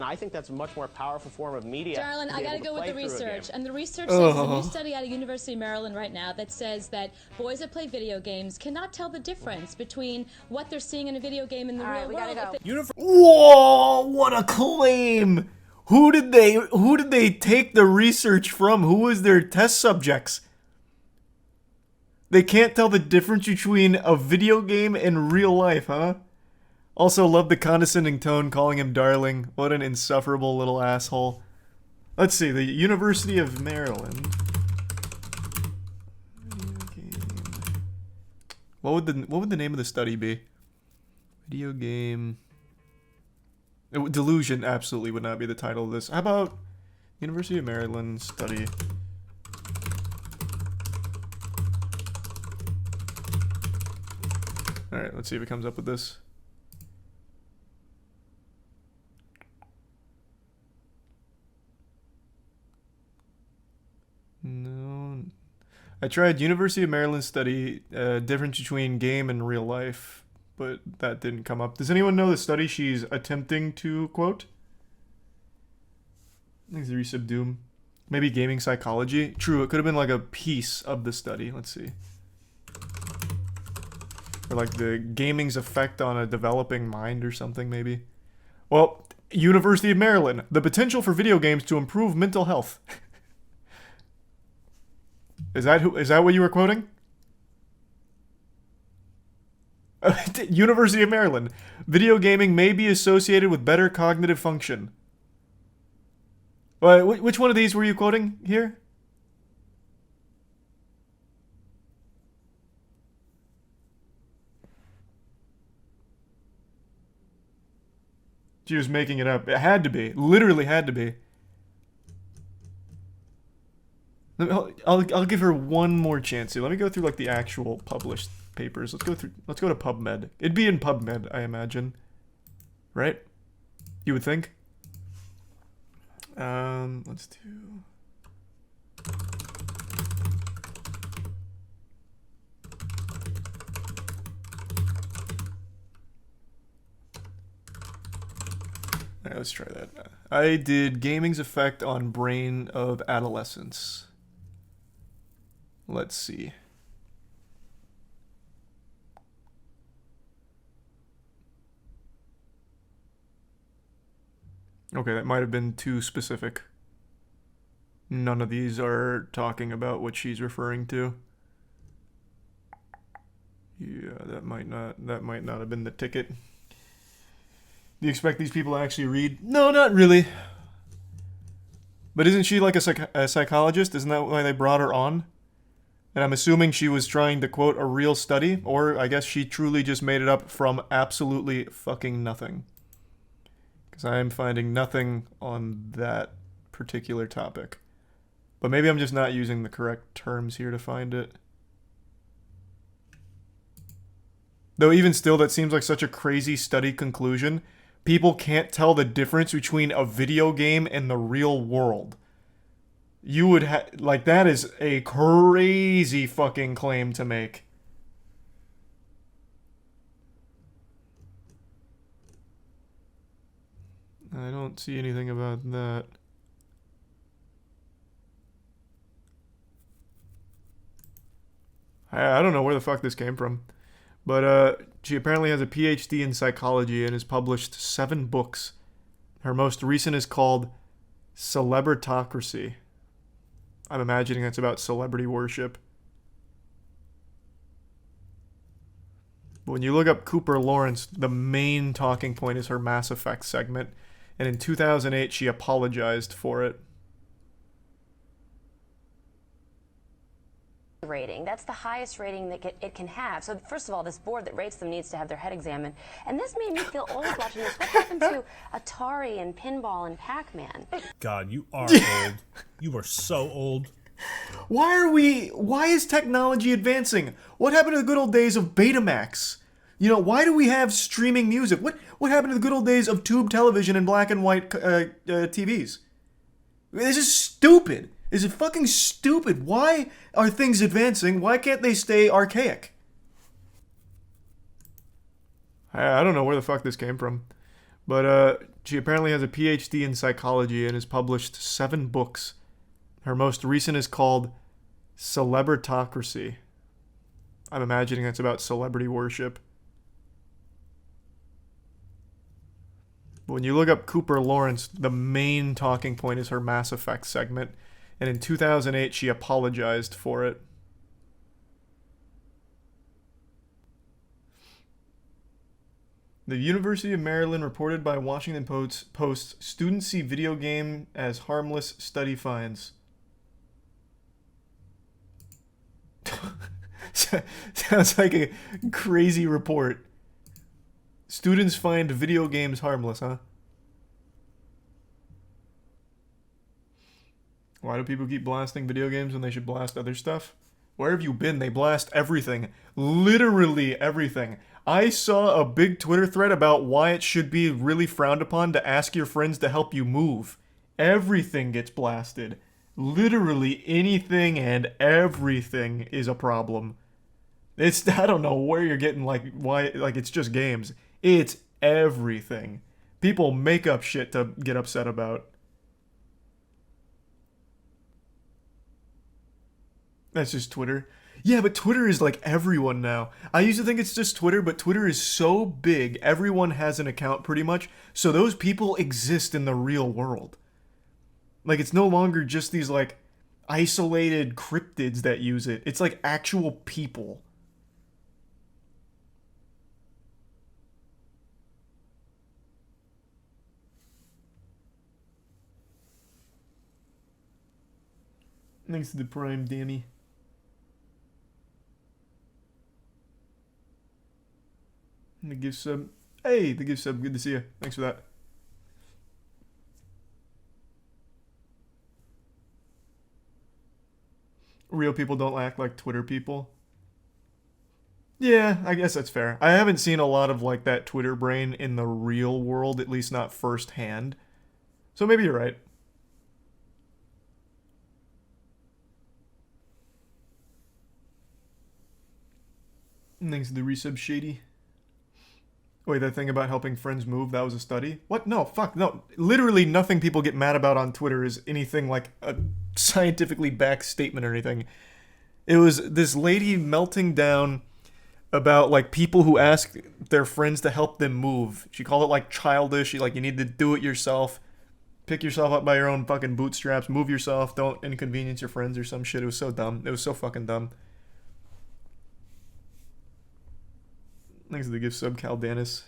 I think that's a much more powerful form of media. Darling, I gotta go with the research. And the research says there's a new study out of University of Maryland right now that says that boys that play video games cannot tell the difference between what they're seeing in a video game and the real world. Whoa, what a claim! Who did they take the research from? Who was their test subjects? They can't tell the difference between a video game and real life, huh? Also, love the condescending tone, calling him darling. What an insufferable little asshole. Let's see, the University of Maryland. What would the name of the study be? Video game. Delusion absolutely would not be the title of this. How about University of Maryland study? Alright, let's see if it comes up with this. No. I tried University of Maryland study, difference between game and real life, but that didn't come up. Does anyone know the study she's attempting to quote? I think it's Recep Doom. Maybe gaming psychology? True, it could have been like a piece of the study. Let's see. Or like the gaming's effect on a developing mind or something, maybe. Well, University of Maryland. The potential for video games to improve mental health. Is that what you were quoting? University of Maryland. Video gaming may be associated with better cognitive function. Which one of these were you quoting here? She was making it up. It had to be. Literally had to be. I'll give her one more chance here. Let me go through like the actual published papers. Let's go to PubMed. It'd be in PubMed, I imagine. Right? You would think? Let's do... Alright, let's try that. I did gaming's effect on brain of adolescents. Let's see. Okay, that might have been too specific. None of these are talking about what she's referring to. Yeah, that might not have been the ticket. Do you expect these people to actually read? No, not really. But isn't she like a psychologist? Isn't that why they brought her on? And I'm assuming she was trying to quote a real study, or I guess she truly just made it up from absolutely fucking nothing. Because I am finding nothing on that particular topic. But maybe I'm just not using the correct terms here to find it. Though even still, that seems like such a crazy study conclusion. People can't tell the difference between a video game and the real world. You would like, that is a crazy fucking claim to make. I don't see anything about that. I don't know where the fuck this came from. But she apparently has a PhD in psychology and has published 7 books. Her most recent is called Celebritocracy. I'm imagining that's about celebrity worship. But when you look up Cooper Lawrence, the main talking point is her Mass Effect segment. And in 2008, she apologized for it. Rating. That's the highest rating that it can have. So first of all, this board that rates them needs to have their head examined. And this made me feel old watching this. What happened to Atari and Pinball and Pac-Man? God, you are old. You are so old. Why is technology advancing? What happened to the good old days of Betamax? You know, why do we have streaming music? What happened to the good old days of tube television and black and white TVs? This is stupid. Is it fucking stupid? Why are things advancing? Why can't they stay archaic? I don't know where the fuck this came from. But She apparently has a PhD in psychology and has published 7 books. Her most recent is called Celebritocracy. I'm imagining that's about celebrity worship. But when you look up Cooper Lawrence, the main talking point is her Mass Effect segment. And in 2008, she apologized for it. The University of Maryland reported by Washington Post, students see video game as harmless, study finds. Sounds like a crazy report. Students find video games harmless, huh? Why do people keep blasting video games when they should blast other stuff? Where have you been? They blast everything. Literally everything. I saw a big Twitter thread about why it should be really frowned upon to ask your friends to help you move. Everything gets blasted. Literally anything and everything is a problem. I don't know where you're getting, why, it's just games. It's everything. People make up shit to get upset about. That's just Twitter. Yeah, but Twitter is like everyone now. I used to think it's just Twitter, but Twitter is so big, everyone has an account pretty much, so those people exist in the real world. Like, it's no longer just these, isolated cryptids that use it. It's, actual people. Thanks to the Prime, Dammy. The gift sub. Hey, the gift sub. Good to see you. Thanks for that. Real people don't act like Twitter people. Yeah, I guess that's fair. I haven't seen a lot of, that Twitter brain in the real world, at least not firsthand. So maybe you're right. Thanks to the resub, Shady. Wait, that thing about helping friends move, that was a study? What? No, fuck, no. Literally nothing people get mad about on Twitter is anything like a scientifically backed statement or anything. It was this lady melting down about, people who ask their friends to help them move. She called it, childish. You need to do it yourself. Pick yourself up by your own fucking bootstraps. Move yourself. Don't inconvenience your friends or some shit. It was so dumb. It was so fucking dumb. Thanks to the gift sub, Caldanis.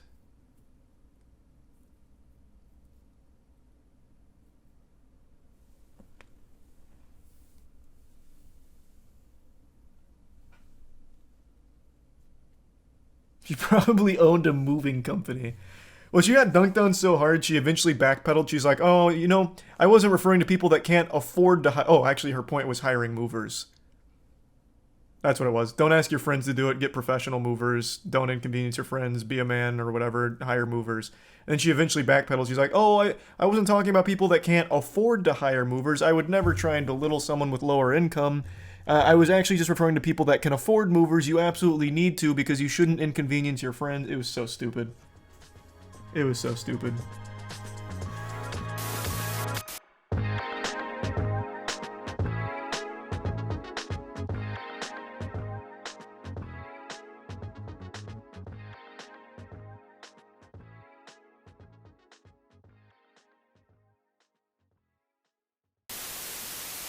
She probably owned a moving company. Well, she got dunked on so hard, she eventually backpedaled. She's like, oh, I wasn't referring to people that can't afford to Oh, actually, her point was hiring movers. That's what it was. Don't ask your friends to do it. Get professional movers. Don't inconvenience your friends. Be a man or whatever. Hire movers. And then she eventually backpedals. She's like, oh, I wasn't talking about people that can't afford to hire movers. I would never try and belittle someone with lower income. I was actually just referring to people that can afford movers. You absolutely need to because you shouldn't inconvenience your friends. It was so stupid. It was so stupid.